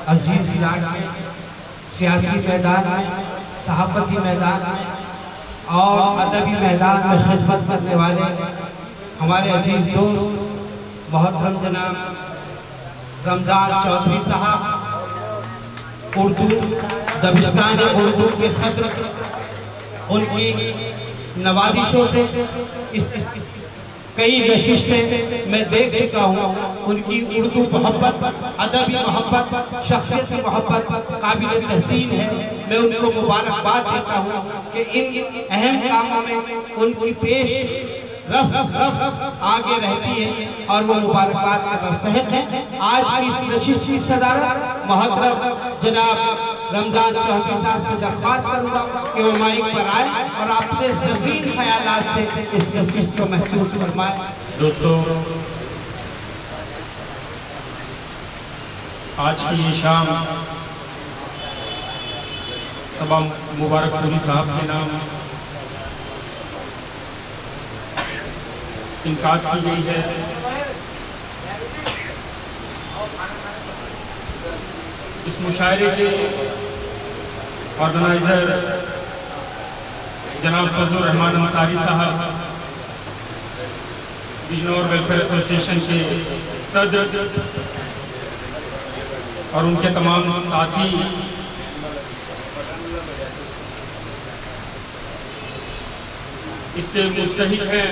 अजीज इलाज में, सियासी मैदान में, सहाफती मैदान में और अदबी मैदान में खिदमत करने वाले हमारे अजीज दोस्त मोहतरम जनाब रमजान चौधरी साहब, उर्दू दबिस्तान उर्दू के सदर, उनकी नवाजिशों से कई नशिस्तें मैं देख चुका हूँ। उनकी उर्दू मोहब्बत, अदबी मोहब्बत, शख्सियत की मोहब्बत काबिल तहसीन है। मैं उनको मुबारकबाद देता हूँ कि इन अहम कामों में उनकी पेश रफ आगे रहती है और वो मुबारकबाद के मुस्तहिक है। आज की नशिस्त की सदारत मोहतरम जनाब रमजान चौधरी साहब से दरख्वास्त करूँगा कि वो माइक पर आए और अपने ज़मीन ख्यालात से इस नशिस्त को महसूस फरमाए। दोस्तों, आज की ये शाम सबा मुबारकपुरी साहब के नाम इनकार की गई है। इस मुशायरे के ऑर्गेनाइजर जनाब फजलुर रहमान अंसारी साहब, बिजनौर वेलफेयर एसोसिएशन के सदर और उनके तमाम साथी, इसके मुस्तहिक हैं।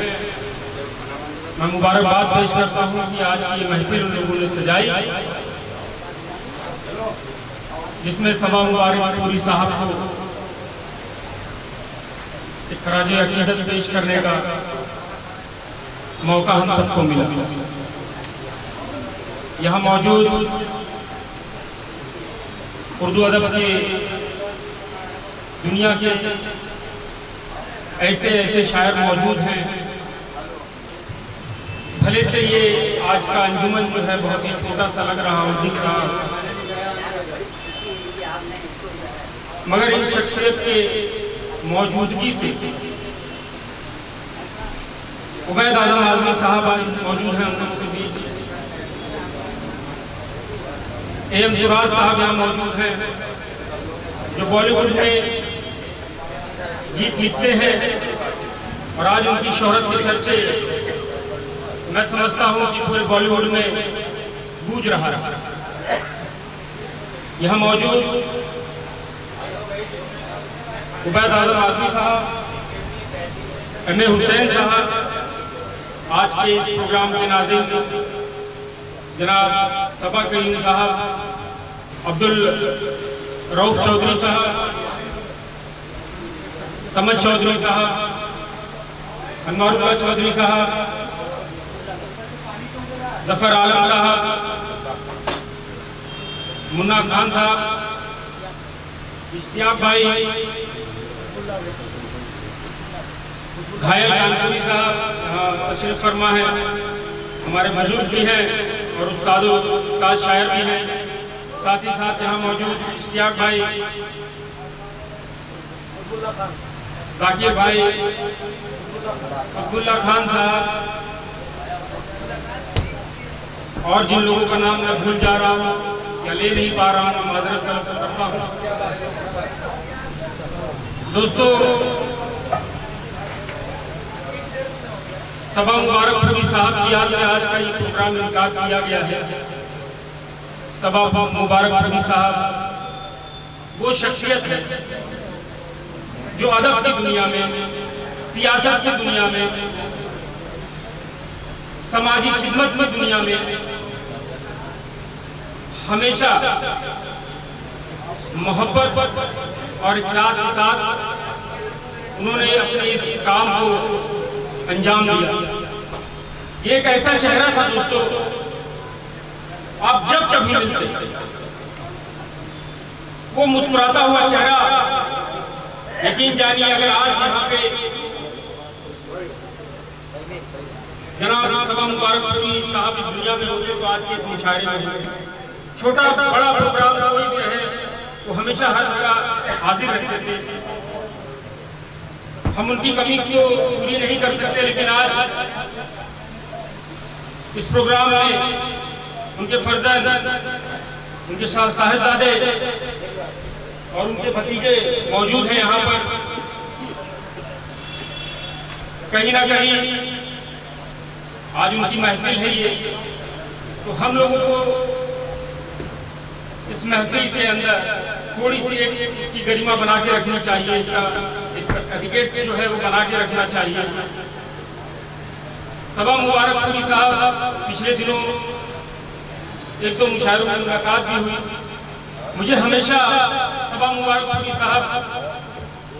मैं मुबारकबाद पेश करता हूँ कि आज की महफिल उन लोगों ने सजाई, जिसमें सबा मुबारकपुरी साहब को एक खराज अकीदत पेश करने का मौका हम सबको मिला। यहाँ मौजूद उर्दू अदब के दुनिया के ऐसे ऐसे शायर मौजूद हैं। भले से ये आज का अंजुमन जो है बहुत ही छोटा सा लग रहा हो, दिख रहा हो, मगर इन शख्सियत के मौजूदगी से उबैद आजम आजमी साहब आज मौजूद हैं हम लोगों के बीच। एम जुराज साहब यहाँ मौजूद हैं, जो बॉलीवुड में गीत लिखते हैं और आज उनकी शोहरत के चर्चे मैं समझता हूँ कि पूरे बॉलीवुड में गूंज रहा है। यहाँ मौजूद उबैद आजम आजमी साहब, एम ए हुसैन साहब, आज के इस प्रोग्राम के नाज़िर जनाब सबा करीम साहब, अब्दुल रऊफ चौधरी साहब, समद चौधरी साहब, अनवारुल्लाह चौधरी साहब, जफर आलम साहब, मुन्ना खान साहब, इश्तियाक भाई, घायल कानपुरी साहब यहाँ तशरीफ फरमा है। हमारे बुजुर्ग भी हैं और उस्ताद शायर भी हैं। साथ ही साथ यहाँ मौजूद इश्तियाक भाई, जाकिर भाई, अब्दुल्ला खान साहब और जिन लोगों का नाम मैं भूल जा रहा हूँ या ले नहीं पा रहा हूँ, माजरत तलब करता हूँ। दोस्तों, सबा मुबारकपुरी साहब की याद में आज का ये प्रोग्राम इनकार किया गया है। सबा मुबारकपुरी साहब वो शख्सियत है जो अदब की दुनिया में, सियासत की दुनिया में, समाजी खिदमत की दुनिया में हमेशा मोहब्बत और इखलास के साथ उन्होंने अपने इस काम को अंजाम दिया। ये एक ऐसा चेहरा था दोस्तों, आप जब कभी मिलते वो मुस्कुराता हुआ चेहरा, यकीन जानिए अगर आज यहाँ पे जनाब सबा मुबारकपुरी साहब इस दुनिया में होते तो आज के इस मुशायरे में होते। छोटा बड़ा प्रोग्राम कोई भी रहे वो हमेशा हर जगह हाजिर रहते थे। हम उनकी कमी को पूरी नहीं कर सकते, लेकिन आज इस प्रोग्राम में उनके फर्जंद उनके साहिबजादे और उनके भतीजे मौजूद हैं यहाँ पर। कहीं ना कहीं आज उनकी महफिल है ये, तो हम लोगों को इस महफिल के अंदर थोड़ी सी इसकी गरिमा बना के रखनी चाहिए, इसका एटिकेट जो है वो बना के रखना चाहिए। सबा मुबारकपुरी साहब पिछले दिनों एक दो मुशायरों में मुलाकात भी हुई। मुझे हमेशा सबा मुबारकपुरी साहब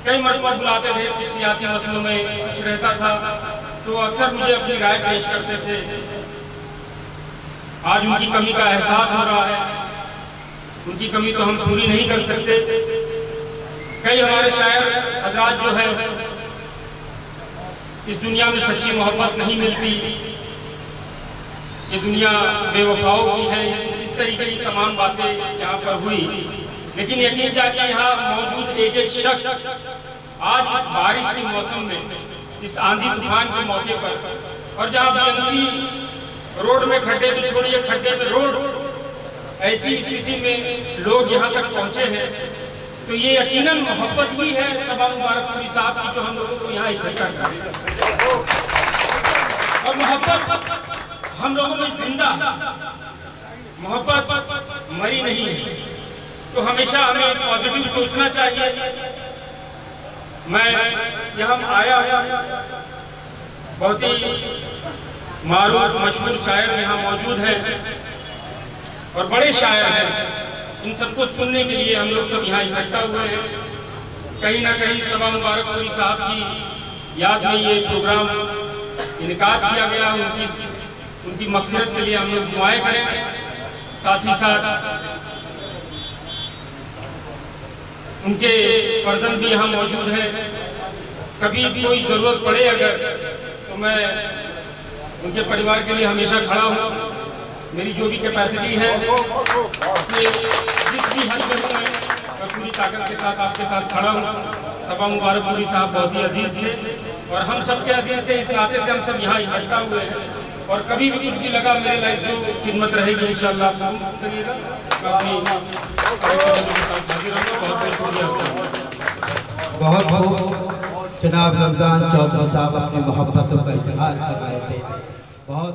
कई मरतबा बुलाते थे, कुछ सियासी मसलों में कुछ रहता था तो अक्सर मुझे अपनी राय पेश करते थे। आज उनकी कमी का एहसास हो रहा है, उनकी कमी तो हम पूरी नहीं कर सकते। कई हमारे शायर हजरात जो है इस दुनिया में सच्ची मोहब्बत नहीं मिलती, ये दुनिया बेवफाओं की है, इस तरीके की तमाम बातें यहाँ पर हुई। लेकिन यकीन जाके यहाँ मौजूद एक एक शख्स आज इस बारिश के मौसम में, इस आंधी तूफान के मौके पर, और जहाँ बीएमसी रोड में खड्डे तो छोड़िए, खड्डे पे रोड, ऐसी स्थिति में लोग यहाँ तक पहुंचे हैं, तो ये यकीनन मोहब्बत ही है सबा मुबारकपुरी साहब की जो हम लोगों को यहाँ इकट्ठा कर रही है। और मोहब्बत हम लोगों में जिंदा, मोहब्बत मरी नहीं है, तो हमेशा हमें पॉजिटिव सोचना चाहिए। मैं यहाँ आया हूँ, बहुत ही मारूफ मशहूर शायर यहाँ मौजूद हैं और बड़े शायर हैं। इन सबको सुनने के लिए हम लोग सब यहाँ इकट्ठा हुए हैं। कहीं ना कहीं सबा मुबारकपुरी साहब की याद में ये प्रोग्राम इनकाद किया गया। उनकी मक़फ़िरत के लिए हम लोग दुआएं करें। साथ ही साथ उनके फर्जंद भी यहाँ मौजूद हैं। कभी भी कोई ज़रूरत पड़े अगर, तो मैं उनके परिवार के लिए हमेशा खड़ा हूँ। मेरी जो भी कैपेसिटी है, जिस भी हद में मैं पूरी ताकत के साथ आपके साथ खड़ा हूँ। सबा मुबारकपुरी साहब बहुत ही अजीज थे और हम सबके अजीज थे, इस नाते से हम सब यहाँ इकट्ठा हुए हैं। और कभी भी कुछ भी लगा मेरे लाइफ जो खिदमत रहेगी इंशाअल्लाह आप करिएगा। बहुत बहुत जनाब रमजान चौधरी साहब अपनी मोहब्बतों का इजहार कर रहे थे। बहुत